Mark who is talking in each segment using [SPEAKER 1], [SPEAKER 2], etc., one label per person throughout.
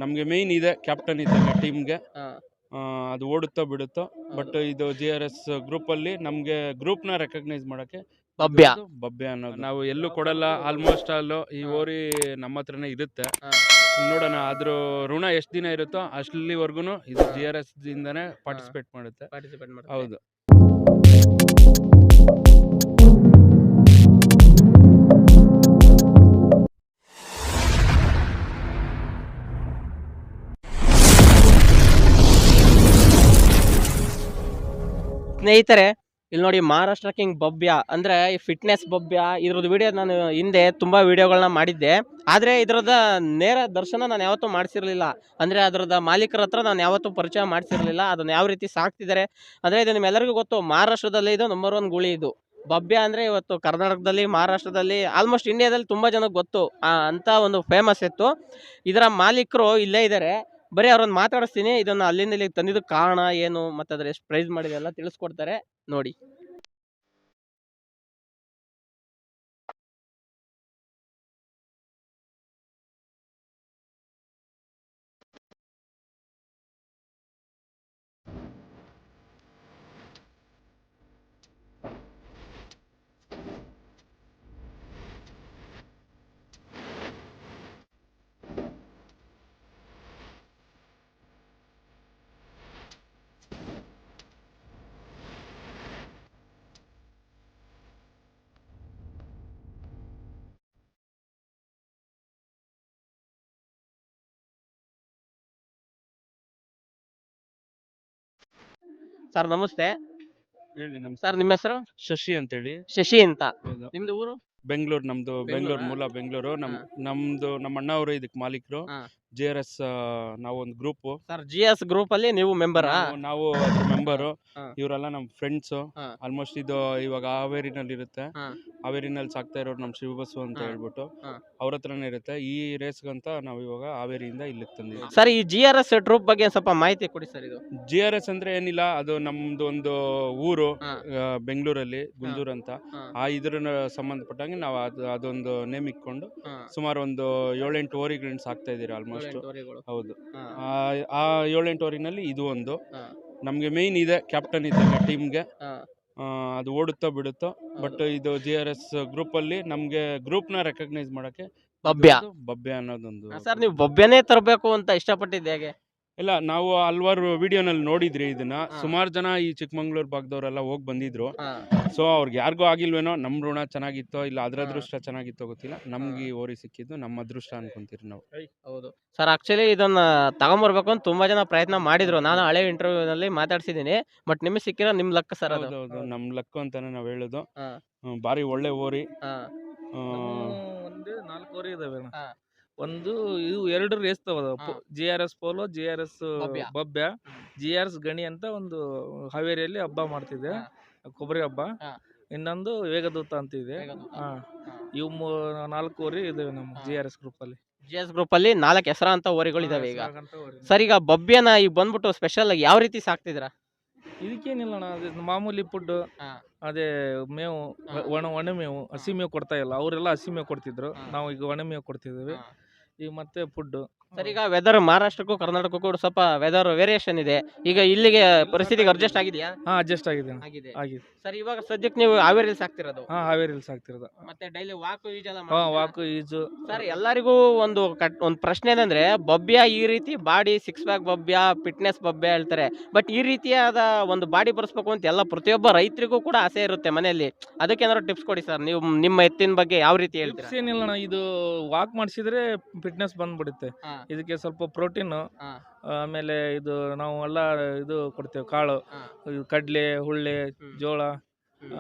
[SPEAKER 1] ನಮಗೆ ಮೇಯ್ನ್ ಇದೆ ಕ್ಯಾಪ್ಟನ್ ಇದ್ದಂಗೆ ಟೀಮ್ಗೆ.
[SPEAKER 2] ಹಾ.
[SPEAKER 1] ಅದು ಓಡುತ್ತೋ ಬಿಡುತ್ತೋ. ಬಟ್ ಇದು GRS ಗ್ರೂಪಲ್ಲಿ ನಮಗೆ ಗ್ರೂಪ್ನ ರೆಕಗ್ನೈಸ್ ಮಾಡೋಕ್ಕೆ
[SPEAKER 2] ಭವ್ಯ.
[SPEAKER 1] ಭವ್ಯ ಅನ್ನೋದು ನಾವು ಎಲ್ಲೂ ಕೊಡಲ್ಲ. ಆಲ್ಮೋಸ್ಟ್ ಆಲ್ ಈ ಓರಿ ನಮ್ಮ ಹತ್ರನೇ ಇರುತ್ತೆ. ನೋಡೋಣ ಅದ್ರ ಋಣ ಎಷ್ಟು ದಿನ ಇರುತ್ತೋ ಅಷ್ಟಲ್ಲಿವರೆಗೂ ಇದು GRS ದಿಂದನೇ ಪಾರ್ಟಿಸಿಪೇಟ್ ಮಾಡುತ್ತೆ. ಹೌದು.
[SPEAKER 2] ಸ್ನೇಹಿತರೆ, ಇಲ್ಲಿ ನೋಡಿ ಮಹಾರಾಷ್ಟ್ರ ಕಿಂಗ್ ಭವ್ಯ ಅಂದ್ರೆ ಈ ಫಿಟ್ನೆಸ್ ಭವ್ಯ. ಇದ್ರದ್ದು ವಿಡಿಯೋ ನಾನು ಹಿಂದೆ ತುಂಬಾ ವಿಡಿಯೋಗಳನ್ನ ಮಾಡಿದ್ದೆ. ಆದ್ರೆ ಇದ್ರದ ನೇರ ದರ್ಶನ ನಾನು ಯಾವತ್ತೂ ಮಾಡಿಸಿರ್ಲಿಲ್ಲ. ಅಂದ್ರೆ ಅದರದ ಮಾಲೀಕರ ಹತ್ರ ನಾನು ಯಾವತ್ತೂ ಪರಿಚಯ ಮಾಡಿಸಿರ್ಲಿಲ್ಲ. ಅದನ್ನ ಯಾವ ರೀತಿ ಸಾಕ್ತಿದ್ದಾರೆ ಅಂದ್ರೆ ಇದು ನಿಮ್ಮೆಲ್ಲರಿಗೂ ಗೊತ್ತು. ಮಹಾರಾಷ್ಟ್ರದಲ್ಲಿ ಇದು ನಂಬರ್ 1 ಗುಳಿ ಇದು ಭವ್ಯ. ಅಂದ್ರೆ ಇವತ್ತು ಕರ್ನಾಟಕದಲ್ಲಿ, ಮಹಾರಾಷ್ಟ್ರದಲ್ಲಿ, ಆಲ್ಮೋಸ್ಟ್ ಇಂಡಿಯಾದಲ್ಲಿ ತುಂಬಾ ಜನಕ್ಕೆ ಗೊತ್ತು ಅಂತ ಒಂದು ಫೇಮಸ್ ಇತ್ತು. ಇದರ ಮಾಲೀಕರು ಇಲ್ಲೇ ಇದ್ದಾರೆ. ಬರೀ ಅವ್ರನ್ನ ಮಾತಾಡಿಸ್ತೀನಿ. ಇದನ್ನ ಅಲ್ಲಿಂದ ಇಲ್ಲಿಗೆ ತಂದಿದ್ದು ಕಾರಣ ಏನು ಮತ್ತೆ ಅದ್ರ ಎಷ್ಟು ಪ್ರೈಸ್ ಮಾಡಿದೆ ಎಲ್ಲ ತಿಳಿಸ್ಕೊಡ್ತಾರೆ ನೋಡಿ. ಸರ್ ನಮಸ್ತೆ.
[SPEAKER 1] ಹೇಳಿ.
[SPEAKER 2] ಸರ್ ನಿಮ್ಮ ಹೆಸರು?
[SPEAKER 1] ಶಶಿ ಅಂತೇಳಿ.
[SPEAKER 2] ಶಶಿ ಅಂತ. ನಿಮ್ದು ಊರು?
[SPEAKER 1] ಬೆಂಗಳೂರು. ನಮ್ದು ಬೆಂಗಳೂರು, ಮೂಲ ಬೆಂಗಳೂರು. ನಮ್ದು ನಮ್ಮ ಅಣ್ಣ ಅವರು ಇದಕ್ಕೆ ಮಾಲೀಕರು. GRS ನಾವು ಒಂದು ಗ್ರೂಪ್.
[SPEAKER 2] ಸರ್ GS ಗ್ರೂಪ್ ಅಲ್ಲಿ ನೀವು ಮೆಂಬರಾ?
[SPEAKER 1] ನಾವು ಅದ್ರ ಮೆಂಬರು. ಇವರೆಲ್ಲ ನಮ್ಮ ಫ್ರೆಂಡ್ಸ್. ಆಲ್ಮೋಸ್ಟ್ ಇದು ಇವಾಗ ಹಾವೇರಿನಲ್ಲಿ ಇರುತ್ತೆ. ಹಾವೇರಿನಲ್ಲಿ ಸಾಕ್ತಾ ಇರೋರು ನಮ್ಮ ಶಿವಬಸು ಅಂತ ಹೇಳ್ಬಿಟ್ಟು ಅವ್ರ ಹತ್ರನೇ ಇರುತ್ತೆ. ಈ ರೇಸ್ಗಂತ ನಾವು ಇವಾಗ ಹಾವೇರಿಯಿಂದ ಇಲ್ಲಿಗೆ ತಂದಿದ್ದೀವಿ.
[SPEAKER 2] ಸರ್ ಈ GRS ಟ್ರೂಪ್ ಬಗ್ಗೆ ಸ್ವಲ್ಪ ಮಾಹಿತಿ ಕೊಡಿ ಸರ್. ಇದು
[SPEAKER 1] GRS ಅಂದ್ರೆ ಏನಿಲ್ಲ, ಅದು ನಮ್ದು ಒಂದು ಊರು ಬೆಂಗಳೂರಲ್ಲಿ ಗುಂಜೂರು ಅಂತ. ಇದ್ರ ಸಂಬಂಧಪಟ್ಟಂಗೆ ನಾವು ಅದೊಂದು ನೇಮ್ ಇಟ್ಕೊಂಡು ಸುಮಾರು ಒಂದು 7-8 ಓರಿಗಳನ್ನ ಸಾಕ್ತಾ ಇದೀರಿ ಆಲ್ಮೋಸ್ಟ್. ಹೌದು. ಆ 7-8 ಓರಿನಲ್ಲಿ ಇದು ಒಂದು ನಮ್ಗೆ ಮೇಯ್ನ್ ಇದೆ ಕ್ಯಾಪ್ಟನ್ ಇದ್ದಂಗೆ ಟೀಮ್ಗೆ. ಅದು ಓಡುತ್ತೋ ಬಿಡುತ್ತೋ. ಬಟ್ ಇದು GRS ಗ್ರೂಪಲ್ಲಿ ನಮಗೆ ಗ್ರೂಪ್ನ ರೆಕಗ್ನೈಸ್ ಮಾಡೋಕ್ಕೆ ಭವ್ಯ ಅನ್ನೋದೊಂದು.
[SPEAKER 2] ಸರ್ ನೀವು ಭವ್ಯನೇ ತರಬೇಕು ಅಂತ ಇಷ್ಟಪಟ್ಟಿದ್ದು ಹೇಗೆ?
[SPEAKER 1] ಇಲ್ಲ, ನಾವು ಹಲ್ವಾರು ವಿಡಿಯೋನಲ್ಲಿ ನೋಡಿದ್ರಿ ಇದನ್ನ. ಸುಮಾರು ಜನ ಈ ಚಿಕ್ಕಮಂಗ್ಳೂರು ಭಾಗದವರೆಲ್ಲ ಹೋಗಿ ಬಂದಿದ್ರು. ಸೊ ಅವ್ರಿಗೆ ಯಾರಿಗೂ ಆಗಿಲ್ವೇನೋ, ನಮ್ಮ ಋಣ ಚೆನ್ನಾಗಿತ್ತೋ ಇಲ್ಲ ಅದ್ರ ಅದೃಷ್ಟ ಚೆನ್ನಾಗಿತ್ತೋ ಗೊತ್ತಿಲ್ಲ. ನಮ್ಗೆ ಈ ಓರಿ ಸಿಕ್ಕಿದ್ದು ನಮ್ಮ ಅದೃಷ್ಟ ಅನ್ಕೊಂತೀರಿ ನಾವು.
[SPEAKER 2] ಹೌದು ಸರ್. ಆಕ್ಚುಲಿ ಇದನ್ನ ತಗೊಂಬರ್ಬೇಕು ಅಂತ ತುಂಬಾ ಜನ ಪ್ರಯತ್ನ ಮಾಡಿದ್ರು. ನಾನು ಹಳೆ ಇಂಟರ್ವ್ಯೂನಲ್ಲಿ ಮಾತಾಡ್ಸಿದ್ದೀನಿ. ಬಟ್ ನಿಮ್ಗೆ ಸಿಕ್ಕಿರೋ ನಿಮ್ ಲಕ್ ಸರ್.
[SPEAKER 1] ಹೌದು, ನಮ್ ಲಕ್ ಅಂತಾನೆ ನಾವ್ ಹೇಳೋದು. ಬಾರಿ ಒಳ್ಳೆ ಓರಿ.
[SPEAKER 3] ಒಂದು 4 ಓರಿ ಇದಾವೆ. ಒಂದು ಇದು 2 ರೇಸ್ ತಗೋದು. GRS ಪೋಲೋ, GRS ಭವ್ಯ, GRS ಗಣಿ ಅಂತ ಒಂದು ಹಾವೇರಿಯಲ್ಲಿ ಹಬ್ಬ ಮಾಡ್ತಿದೆ, ಕೊಬ್ಬರಿ ಹಬ್ಬ. ಇನ್ನೊಂದು ವೇಗದೂತ ಅಂತ ಇದೆ. ಇವು 4 ಓರಿ ಇದಾವೆ ನಮ್ಮ GRS ಗ್ರೂಪ್ ಅಲ್ಲಿ.
[SPEAKER 2] GS ಗ್ರೂಪ್ ಅಲ್ಲಿ 4 ಹೆಸರಾಂತ ಓರಿಗಳು ಇದಾವೆ ಈಗ. ಸರ್ ಈಗ ಭವ್ಯನ ಈಗ ಬಂದ್ಬಿಟ್ಟು ಸ್ಪೆಷಲ್ ಆಗಿ ಯಾವ ರೀತಿ ಸಾಕ್ತಿದ್ರ?
[SPEAKER 3] ಇದಕ್ಕೇನಿಲ್ಲ ಅಣ್ಣ, ಅದು ಮಾಮೂಲಿ ಫುಡ್. ಅದೇ ಮೇವು, ಒಣ ಮೇವು, ಹಸಿ ಮೇವು ಕೊಡ್ತಾ ಇಲ್ಲ. ಅವರೆಲ್ಲ ಹಸಿ ಮೇವು ಕೊಡ್ತಿದ್ರು, ನಾವು ಈಗ ಒಣ ಮೇವು ಕೊಡ್ತಿದ್ದೀವಿ. ಈಗ ಮತ್ತೆ ಫುಡ್.
[SPEAKER 2] ಸರ್ ಈಗ ವೆದರ್ ಮಹಾರಾಷ್ಟ್ರಕ್ಕೂ ಕರ್ನಾಟಕಕ್ಕೂ ಕೂಡ ಸ್ವಲ್ಪ ವೆದರ್ ವೇರಿಯೇಷನ್ ಇದೆ. ಈಗ ಇಲ್ಲಿಗೆ ಪರಿಸ್ಥಿತಿಗೆ ಅಡ್ಜಸ್ಟ್ ಆಗಿದೆಯಾ?
[SPEAKER 3] ಅಡ್ಜಸ್ಟ್ ಆಗಿದೆ.
[SPEAKER 2] ಸರ್ ಇವಾಗ ಸದ್ಯಕ್ಕೆ ನೀವು ಹಾವೇರಿಯಲ್ಲಿ ಸಾಕ್ತಿರೋದು?
[SPEAKER 3] ಹಾವೇರಿಯಲ್ಲಿ ಸಾಕ್ತಿರೋದು.
[SPEAKER 2] ಮತ್ತೆ ಡೈಲಿ ವಾಕು ಈಜೆಲ್ಲ?
[SPEAKER 3] ವಾಕು ಈಜು.
[SPEAKER 2] ಸರ್ ಎಲ್ಲರಿಗೂ ಒಂದು ಪ್ರಶ್ನೆ ಏನಂದ್ರೆ, ಭವ್ಯ ಈ ರೀತಿ ಬಾಡಿ 6 ಪ್ಯಾಕ್ ಭವ್ಯ, ಫಿಟ್ನೆಸ್ ಭವ್ಯ ಹೇಳ್ತಾರೆ. ಬಟ್ ಈ ರೀತಿಯಾದ ಒಂದು ಬಾಡಿ ಬರೆಸ್ಬೇಕು ಅಂತ ಎಲ್ಲ ಪ್ರತಿಯೊಬ್ಬ ರೈತರಿಗೂ ಕೂಡ ಆಸೆ ಇರುತ್ತೆ ಮನೆಯಲ್ಲಿ. ಅದಕ್ಕೆ ಏನಾದ್ರು ಟಿಪ್ಸ್ ಕೊಡಿ ಸರ್. ನೀವು ನಿಮ್ಮ ಎತ್ತಿನ ಬಗ್ಗೆ ಯಾವ ರೀತಿ ಹೇಳ್ತೀರಾ?
[SPEAKER 3] ಏನಿಲ್ಲ, ಇದು ವಾಕ್ ಮಾಡಿಸಿದ್ರೆ ಫಿಟ್ನೆಸ್ ಬಂದ್ಬಿಡುತ್ತೆ. ಇದಕ್ಕೆ ಸ್ವಲ್ಪ ಪ್ರೋಟೀನ್, ಆಮೇಲೆ ಇದು ನಾವು ಎಲ್ಲ ಇದು ಕೊಡ್ತೇವೆ, ಕಾಳು, ಕಡ್ಲೆ, ಹುಳ್ಳೆ, ಜೋಳ,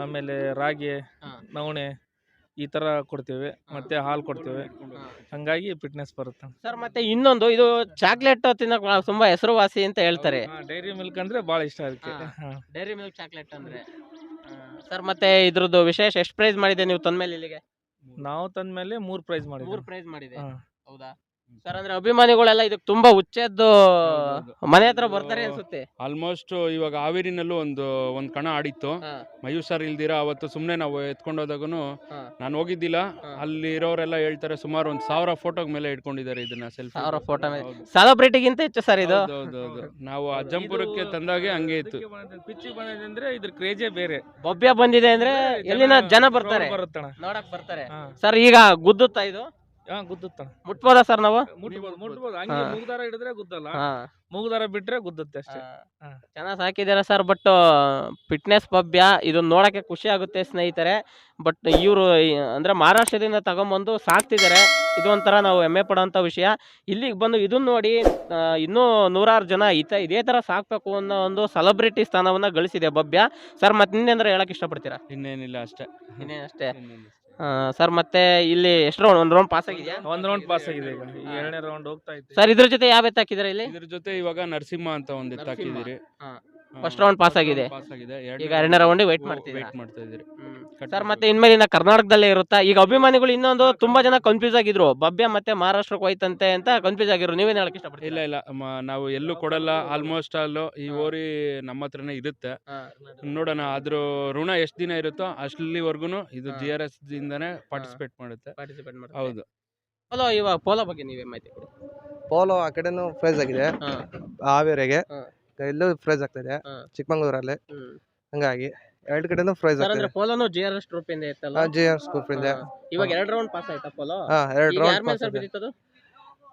[SPEAKER 3] ಆಮೇಲೆ ರಾಗಿ, ನವಣೆ ಈ ತರ ಕೊಡ್ತೇವೆ. ಮತ್ತೆ ಹಾಲು ಕೊಡ್ತೇವೆ. ಹಂಗಾಗಿ ಫಿಟ್ನೆಸ್ ಬರುತ್ತೆ
[SPEAKER 2] ಸರ್. ಮತ್ತೆ ಇನ್ನೊಂದು, ಇದು ಚಾಕ್ಲೇಟ್ ತಿನ್ನಕ್ಕೆ ತುಂಬಾ ಹೆಸರುವಾಸಿ ಅಂತ ಹೇಳ್ತಾರೆ.
[SPEAKER 3] ಡೈರಿ ಮಿಲ್ಕ್ ಅಂದ್ರೆ ಬಹಳ ಇಷ್ಟ ಅದಕ್ಕೆ.
[SPEAKER 2] ಡೈರಿ ಮಿಲ್ಕ್ ಚಾಕ್ಲೇಟ್ ಅಂದ್ರೆ. ಸರ್ ಮತ್ತೆ ಇದ್ರದ್ದು ವಿಶೇಷ ಎಷ್ಟು ಪ್ರೈಸ್ ಮಾಡಿದೆ ನೀವು ತಂದ್ಮೇಲೆ ಇಲ್ಲಿಗೆ?
[SPEAKER 3] ನಾವು ತಂದ್ಮೇಲೆ 3 ಪ್ರೈಸ್ ಮಾಡಿದ್ವಿ.
[SPEAKER 2] 3 ಪ್ರೈಸ್ ಮಾಡಿದೆ. ಹೌದಾ? ಸರ್ ಅಂದ್ರೆ ಅಭಿಮಾನಿಗಳೆಲ್ಲ ಇದಕ್ಕೆ ತುಂಬಾ ಹುಚ್ಚೆದ್ದು
[SPEAKER 1] ಹೌದೌದು.
[SPEAKER 2] ಮನೆ ಹತ್ರ ಬರ್ತಾರೆ ಅನ್ಸುತ್ತೆ.
[SPEAKER 1] ಆಲ್ಮೋಸ್ಟ್ ಇವಾಗ ಹಾವೇರಿನಲ್ಲೂ ಒಂದು ಕಣ ಆಡಿತ್ತು.
[SPEAKER 2] ಹಾ,
[SPEAKER 1] ಮಯೂರ್ ಸರ್ ಇಲ್ದಿರಾ ಅವತ್ತು ಸುಮ್ಮನೆ ನಾವು ಎತ್ಕೊಂಡು ಹೋದಾಗನು
[SPEAKER 2] ಹಾ.
[SPEAKER 1] ನಾನು ಹೋಗಿದ್ದಿಲ್ಲ.
[SPEAKER 2] ಹಾ.
[SPEAKER 1] ಅಲ್ಲಿ ಇರೋರೆಲ್ಲ ಹೇಳ್ತಾರೆ ಸುಮಾರು 1,000 ಫೋಟೋ ಮೇಲೆ ಇಟ್ಕೊಂಡಿದ್ದಾರೆ ಇದನ್ನ ಸೆಲ್ಫಿ.
[SPEAKER 2] 1000 ಫೋಟೋ ಸೆಲೆಬ್ರಿಟಿಗಿಂತ ಹೆಚ್ಚು ಸರ್ ಇದು.
[SPEAKER 1] ಹೌದೌದು. ನಾವು ಅಜ್ಜಂಪುರಕ್ಕೆ ತಂದಾಗೆ ಹಂಗೆ ಇತ್ತು.
[SPEAKER 3] ಪಿಚ್ಚಿಗೆ ಬಂದಿದೆ ಅಂದ್ರೆ ಇದ್ರ ಕ್ರೇಜೇ ಬೇರೆ.
[SPEAKER 2] ಬೊಬ್ಬೆ ಬಂದಿದೆ ಅಂದ್ರೆ ಎಲ್ಲಿನ ಜನ ಬರ್ತಾರೆ
[SPEAKER 3] ಬರುತ್ತಣ.
[SPEAKER 2] ನೋಡಕ್ ಬರ್ತಾರೆ. ಸರ್ ಈಗ ಗುದ್ದುತ್ತಾ ಇದು
[SPEAKER 3] ಗುದ್ದುತ್ತಣ.
[SPEAKER 2] ಮುಟ್ಬೋದಾ ಸರ್ ನಾವು?
[SPEAKER 3] ಮುಟ್ಬೋದು ಹಂಗೆ
[SPEAKER 2] ಹಾ.
[SPEAKER 3] ಮೂಗ್ದಾರ ಹಿಡಿದ್ರೆ ಗುದ್ದಲ್ಲ,
[SPEAKER 2] ಹಾ,
[SPEAKER 3] ಮೂಗ್ದಾರ ಬಿಟ್ರೆ ಗುದ್ದುತ್ತೆ ಅಷ್ಟೇ. ಹಾ.
[SPEAKER 2] ಚೆನ್ನಾಗಿ ಸಾಕಿದ್ದೀರಾ ಸರ್. ಬಟ್ ಫಿಟ್ನೆಸ್ ಬಬ್ಯ ಇದನ್ನ ನೋಡಕ್ಕೆ ಖುಷಿ ಆಗುತ್ತೆ ಸ್ನೇಹಿತರೆ. ಬಟ್ ಇವರು ಅಂದ್ರೆ ಮಹಾರಾಷ್ಟ್ರದಿಂದ ತಗೊಂಬಂದು ಸಾಕ್ತಿದ್ದಾರೆ. ಇದು ಒಂಥರ ನಾವು ಹೆಮ್ಮೆ ಪಡೋಂಥ ವಿಷಯ. ಇಲ್ಲಿಗೆ ಬಂದು ಇದನ್ನ ನೋಡಿ ಇನ್ನೂ ನೂರಾರು ಜನ ಇದೇ ತರ ಸಾಕ್ಬೇಕು ಅನ್ನೋ ಒಂದು ಸೆಲೆಬ್ರಿಟಿ ಸ್ಥಾನವನ್ನ ಗಳಿಸಿದೆ ಬಬ್ಯ ಸರ್. ಮತ್ತೆ ಇನ್ನೇನಾದ್ರು ಹೇಳಕ್ ಇಷ್ಟಪಡ್ತೀರಾ?
[SPEAKER 1] ಇನ್ನೇನಿಲ್ಲ ಅಷ್ಟೇ.
[SPEAKER 2] ಇನ್ನೇನಷ್ಟೇ ಸರ್. ಮತ್ತೆ ಇಲ್ಲಿ ಎಷ್ಟು ರೌಂಡ್, ಒಂದು ರೌಂಡ್ ಪಾಸ್ ಆಗಿದೆಯಾ?
[SPEAKER 3] ಒಂದ್ ರೌಂಡ್ ಪಾಸ್ ಆಗಿದೆ. ಈಗ ಈ 2ನೇ ರೌಂಡ್ ಹೋಗ್ತಾ ಇತ್ತು.
[SPEAKER 2] ಸರ್ ಇದ್ರ ಜೊತೆ ಯಾವ ಎತ್ತು ಹಾಕಿದ್ರೆ ಇಲ್ಲಿ?
[SPEAKER 1] ಇದ್ರ ಜೊತೆ ಇವಾಗ ನರಸಿಂಹ ಅಂತ ಒಂದು ಎತ್ತು
[SPEAKER 2] ನರಸಿಂಹ.
[SPEAKER 1] ಹಾಕಿದಿರಿ.
[SPEAKER 2] ಫಸ್ಟ್ ರೌಂಡ್ ಪಾಸ್ ಆಗಿದೆ. ಈಗ 2ನೇ ರೌಂಡ್ ವೇಟ್ ಮಾಡ್ತಿದ್ದೀರಾ?
[SPEAKER 1] ವೇಟ್ ಮಾಡ್ತಾ ಇದೀರಿ.
[SPEAKER 2] ಸರ್ ಮತ್ತೆ ಇನ್ಮೇಲಿನ ಕರ್ನಾಟಕದಲ್ಲೇ ಇರುತ್ತಾ? ಈಗ ಅಭಿಮಾನಿಗಳು ಇನ್ನೊಂದು ತುಂಬಾ ಜನ ಕನ್ಫ್ಯೂಸ್ ಆಗಿದ್ರು, ಬಬ್ಯ ಮತ್ತೆ ಮಹಾರಾಷ್ಟ್ರಕ್ಕೆ ಹೋಯ್ತಂತೆ ಅಂತ ಕನ್ಫ್ಯೂಸ್ ಆಗಿದ್ರು. ನೀವೇನ್ ಹೇಳಕ್ ಇಷ್ಟಪಡ್ತೀರಾ?
[SPEAKER 1] ಇಲ್ಲ ನಾವು ಎಲ್ಲೂ ಕೊಡಲ್ಲ. ಆಲ್ಮೋಸ್ಟ್ ಅಲ್ಲೂ ಈ ಓರಿ ನಮ್ಮ ಹತ್ರನೇ ಇರುತ್ತೆ. ನೋಡೋಣ ಅದ್ರ ಋಣ ಎಷ್ಟು ದಿನ ಇರುತ್ತೋ ಅಷ್ಟಲ್ಲಿವರೆಗೂ ಇದು GRS ದಿಂದಾನೇ ಪಾರ್ಟಿಸಿಪೇಟ್ ಮಾಡುತ್ತೆ.
[SPEAKER 2] ಪಾರ್ಟಿಸಿಪೇಟ್ ಮಾಡಿ.
[SPEAKER 1] ಹೌದು.
[SPEAKER 2] ಪೋಲೋ, ಇವಾಗ ಪೋಲೋ ಬಗ್ಗೆ ನೀವೇ ಮಾಹಿತಿ ಕೊಡಿ.
[SPEAKER 4] ಪೋಲೋ ಆ ಕಡೆನೂ ಪ್ರೈಸ್ ಆಗಿದೆ, ಹಾವೇರಿಗೆ
[SPEAKER 2] ಹಾ.
[SPEAKER 4] ಎಲ್ಲೂ ಪ್ರೈಸ್ ಆಗ್ತಿದೆ,
[SPEAKER 2] ಹಾ.
[SPEAKER 4] ಚಿಕ್ಕಮಂಗ್ಳೂರಲ್ಲಿ. ಹಂಗಾಗಿ ಎರಡು ಕಡೆನೂ ಪ್ರೈಸ್
[SPEAKER 2] ಸರ್ ಅಂದ್ರೆ
[SPEAKER 4] ಆಗ್ತಿದೆ.
[SPEAKER 2] ಪೋಲೋನು GRS ಟ್ರೋಫಿ ಇಂದ ಇತ್ತಲ್ಲ?
[SPEAKER 4] GRS ಗ್ರೂಪ್ ಇಂದ.
[SPEAKER 2] ಇವಾಗ 2 ರೌಂಡ್ ಪಾಸ್ ಆಯ್ತಾ ಪೋಲೋ?
[SPEAKER 4] ಎರಡು
[SPEAKER 2] ಈಗ ಯಾರ್
[SPEAKER 4] ರೌಂಡ್
[SPEAKER 2] ಮೇಲೆ
[SPEAKER 4] ಪಾಸ್
[SPEAKER 2] ಸರ್
[SPEAKER 4] ಇದೆ.
[SPEAKER 2] ಬಿದ್ದಿತ್ತದು?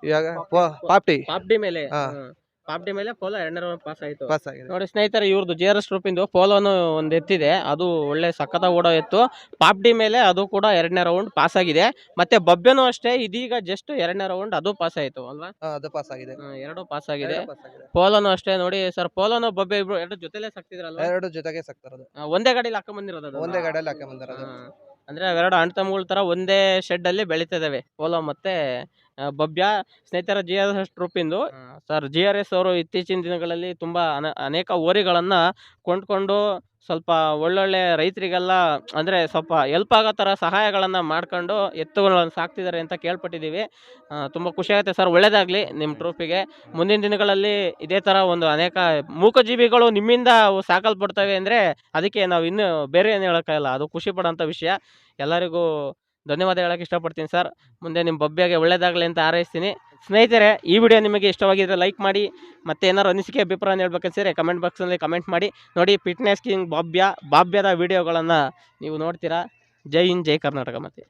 [SPEAKER 4] ಇವಾಗ ಪಾಪ್ಟಿ
[SPEAKER 2] ಪಾಪ್ಡಿ ಮೇಲೆ.
[SPEAKER 4] ಹಾ.
[SPEAKER 2] ಪಾಪ್ಡಿ ಮೇಲೆ ಪೋಲೋ 2ನೇ ರೌಂಡ್ ಪಾಸ್ ಆಯ್ತು.
[SPEAKER 4] ಪಾಸ್ ಆಗಿದೆ.
[SPEAKER 2] ನೋಡಿ ಸ್ನೇಹಿತರೆ, ಇವ್ರದ್ದು GRS ಟ್ರೋಫಿಂದು ಪೋಲೋನು ಒಂದು ಎತ್ತಿದೆ. ಅದು ಒಳ್ಳೆ ಸಖತ ಓಡೋ ಎತ್ತು. ಪಾಪ್ಡಿ ಮೇಲೆ ಅದು ಕೂಡ 2ನೇ ರೌಂಡ್ ಪಾಸ್ ಆಗಿದೆ. ಮತ್ತೆ ಬಬ್ಯನೂ ಅಷ್ಟೇ, ಇದೀಗ ಜಸ್ಟ್ 2ನೇ ರೌಂಡ್ ಅದು ಪಾಸ್ ಆಯ್ತು ಅಲ್ವಾ?
[SPEAKER 4] ಅದು ಪಾಸ್ ಆಗಿದೆ.
[SPEAKER 2] 2 ಪಾಸ್ ಆಗಿದೆ.
[SPEAKER 4] ಎರಡು pass ಆಗಿದೆ.
[SPEAKER 2] ಪೋಲೋನು ಅಷ್ಟೇ ನೋಡಿ ಸರ್. ಪೋಲೋನು ಬಬ್ಬೆ ಇಬ್ರು ಎರಡು ಜೊತೆಲೆ ಸಾಕ್ತಿದ್ರಲ್ವಾ?
[SPEAKER 4] ಎರಡು ಜೊತೆಗೆ ಸಾಕ್ತಾರದು.
[SPEAKER 2] ಒಂದೇ ಗಾಡಿಲಿ ಹಾಕೊಂಡ್ ಬಂದಿರೋದು ಅದು?
[SPEAKER 4] ಒಂದೇ ಗಾಡಿಯಲ್ಲಿ ಹಾಕಿ ಬಂದಿರೋದು.
[SPEAKER 2] ಅಂದ್ರೆ ಅವೆರಡು ಅಣ್ಣ ತಮ್ಮಗಳ ತರ ಒಂದೇ ಶೆಡ್ ಅಲ್ಲಿ ಬೆಳೀತಿದಾವೆ, ಪೋಲೋ ಮತ್ತೆ ಬಬ್ಯ. ಸ್ನೇಹಿತರ GRS ಟ್ರೂಪಿಂದು ಸರ್, GRS ಅವರು ಇತ್ತೀಚಿನ ದಿನಗಳಲ್ಲಿ ತುಂಬಾ ಅನೇಕ ಓರಿಗಳನ್ನ ಕೊಂಡ್ಕೊಂಡು ಸ್ವಲ್ಪ ಒಳ್ಳೊಳ್ಳೆ ರೈತರಿಗೆಲ್ಲ ಅಂದ್ರೆ ಸ್ವಲ್ಪ ಹೆಲ್ಪ್ ಆಗೋ ತರ ಸಹಾಯಗಳನ್ನ ಮಾಡ್ಕೊಂಡು ಎತ್ತುಗಳನ್ನ ಸಾಕ್ತಿದ್ದಾರೆ ಅಂತ ಕೇಳ್ಪಟ್ಟಿದ್ದೀವಿ. ತುಂಬಾ ಖುಷಿ ಆಗುತ್ತೆ ಸರ್. ಒಳ್ಳೇದಾಗ್ಲಿ ನಿಮ್ಮ ಟ್ರೋಫಿಗೆ. ಮುಂದಿನ ದಿನಗಳಲ್ಲಿ ಇದೇ ತರ ಒಂದು ಅನೇಕ ಮೂಕಜೀವಿಗಳು ನಿಮ್ಮಿಂದ ಸಾಕಲ್ಪಡ್ತವೆ ಅಂದ್ರೆ ಅದಕ್ಕೆ ನಾವು ಇನ್ನು ಬೇರೆ ಏನು ಹೇಳೋಕ್ಕಾಗಲ್ಲ. ಅದು ಖುಷಿ ಪಡೋಂಥ ವಿಷಯ. ಎಲ್ಲರಿಗೂ ಧನ್ಯವಾದ ಹೇಳಕ್ಕೆ ಇಷ್ಟಪಡ್ತೀನಿ ಸರ್. ಮುಂದೆ ನಿಮ್ಮ ಬಬ್ಯಗೆ ಒಳ್ಳೇದಾಗಲಿ ಅಂತ ಹಾರೈಸ್ತೀನಿ. ಸ್ನೇಹಿತರೆ, ಈ ವಿಡಿಯೋ ನಿಮಗೆ ಇಷ್ಟವಾಗಿದ್ದರೆ ಲೈಕ್ ಮಾಡಿ. ಮತ್ತೆ ಏನಾದ್ರು ಅನಿಸಿಕೆ ಅಭಿಪ್ರಾಯ ಹೇಳ್ಬೇಕಂದ್ರೆ ಕಮೆಂಟ್ ಬಾಕ್ಸ್ನಲ್ಲಿ ಕಮೆಂಟ್ ಮಾಡಿ. ನೋಡಿ, ಫಿಟ್ನೆಸ್ ಕಿಂಗ್ ಬಾಬ್ಯದ ವಿಡಿಯೋಗಳನ್ನು ನೀವು ನೋಡ್ತೀರಾ. ಜೈ ಹಿಂದ್, ಜೈ ಕರ್ನಾಟಕ. ಮತ್ತೆ